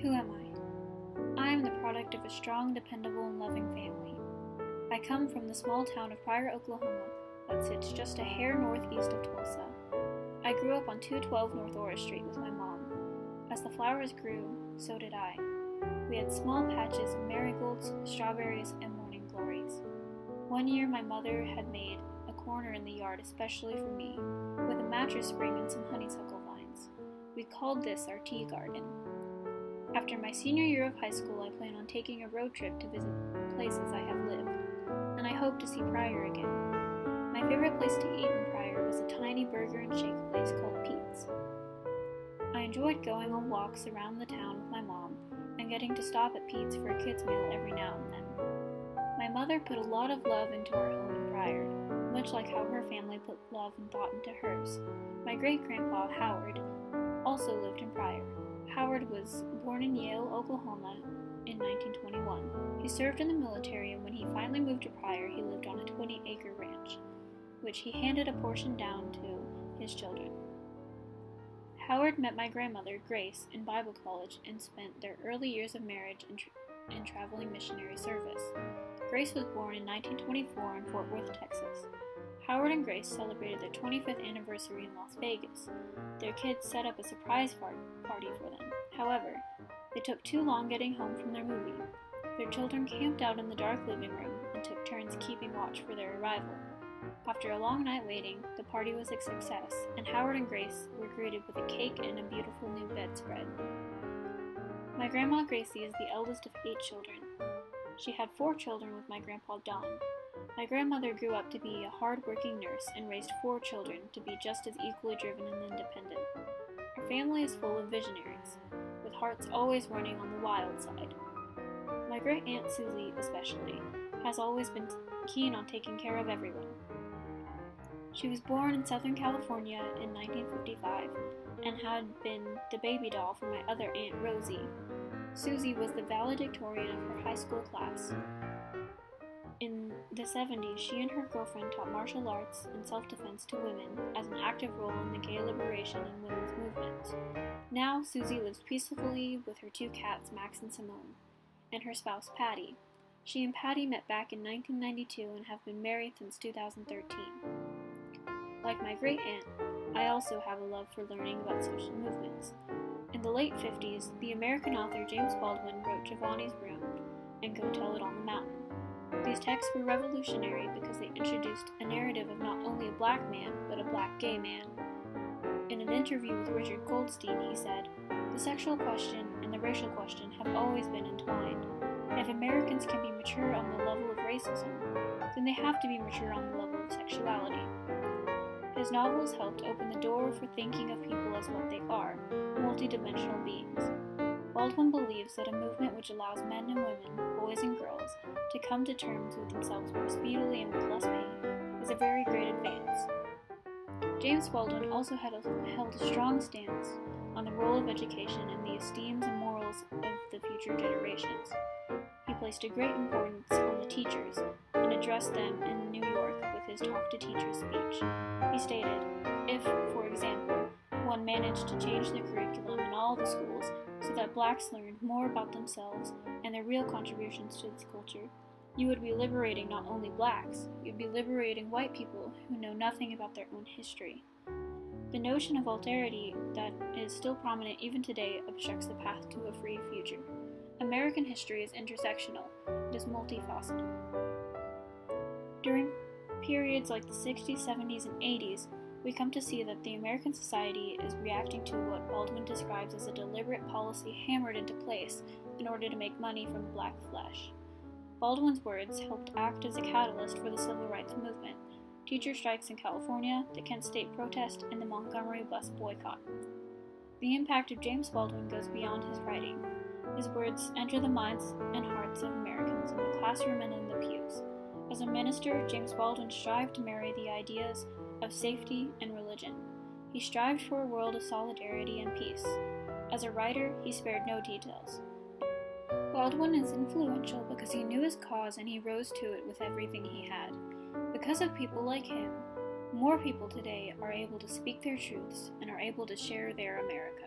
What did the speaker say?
Who am I? I am the product of a strong, dependable, and loving family. I come from the small town of Pryor, Oklahoma, that sits just a hair northeast of Tulsa. I grew up on 212 North Orange Street with my mom. As the flowers grew, so did I. We had small patches of marigolds, strawberries, and morning glories. One year my mother had made a corner in the yard especially for me, with a mattress spring and some honeysuckle vines. We called this our tea garden. After my senior year of high school, I plan on taking a road trip to visit places I have lived, and I hope to see Pryor again. My favorite place to eat in Pryor was a tiny burger and shake place called Pete's. I enjoyed going on walks around the town with my mom and getting to stop at Pete's for a kids' meal every now and then. My mother put a lot of love into our home in Pryor, much like how her family put love and thought into hers. My great-grandpa, Howard, also lived in Pryor. Howard was born in Yale, Oklahoma in 1921. He served in the military, and when he finally moved to Pryor, he lived on a 20-acre ranch, which he handed a portion down to his children. Howard met my grandmother, Grace, in Bible college and spent their early years of marriage in traveling missionary service. Grace was born in 1924 in Fort Worth, Texas. Howard and Grace celebrated their 25th anniversary in Las Vegas. Their kids set up a surprise party for them. However, they took too long getting home from their movie. Their children camped out in the dark living room and took turns keeping watch for their arrival. After a long night waiting, the party was a success, and Howard and Grace were greeted with a cake and a beautiful new bedspread. My grandma Gracie is the eldest of 8 children. She had 4 children with my grandpa Don. My grandmother grew up to be a hard-working nurse and raised 4 children to be just as equally driven and independent. Our family is full of visionaries, with hearts always running on the wild side. My great-aunt Susie, especially, has always been keen on taking care of everyone. She was born in Southern California in 1955 and had been the baby doll for my other Aunt Rosie. Susie was the valedictorian of her high school class. In the 70s, she and her girlfriend taught martial arts and self-defense to women as an active role in the gay liberation and women's movements. Now, Susie lives peacefully with her 2 cats, Max and Simone, and her spouse, Patty. She and Patty met back in 1992 and have been married since 2013. Like my great-aunt, I also have a love for learning about social movements. In the late 50s, the American author James Baldwin wrote Giovanni's Room and Go Tell It on the Mountain. These texts were revolutionary because they introduced a narrative of not only a black man, but a black gay man. In an interview with Richard Goldstein, he said, "The sexual question and the racial question have always been entwined. If Americans can be mature on the level of racism, then they have to be mature on the level of sexuality." His novels helped open the door for thinking of people as what they are, multidimensional beings. Baldwin believes that a movement which allows men and women, boys and girls, to come to terms with themselves more speedily and with less pain is a very great advance. James Baldwin also held a strong stance on the role of education and the esteems and morals of the future generations. He placed a great importance on the teachers and addressed them in New York with his Talk to Teachers speech. He stated, "If, for example, one managed to change the curriculum in all the schools so that blacks learned more about themselves and their real contributions to this culture, you would be liberating not only blacks, you'd be liberating white people who know nothing about their own history." The notion of alterity that is still prominent even today obstructs the path to a free future. American history is intersectional, it is multifaceted. During periods like the 60s, 70s, and 80s, we come to see that the American society is reacting to what Baldwin describes as a deliberate policy hammered into place in order to make money from black flesh. Baldwin's words helped act as a catalyst for the civil rights movement, teacher strikes in California, the Kent State protest, and the Montgomery bus boycott. The impact of James Baldwin goes beyond his writing. His words enter the minds and hearts of Americans in the classroom and in the pews. As a minister, James Baldwin strived to marry the ideas of safety and religion. He strived for a world of solidarity and peace. As a writer, he spared no details. Baldwin is influential because he knew his cause and he rose to it with everything he had. Because of people like him, more people today are able to speak their truths and are able to share their America.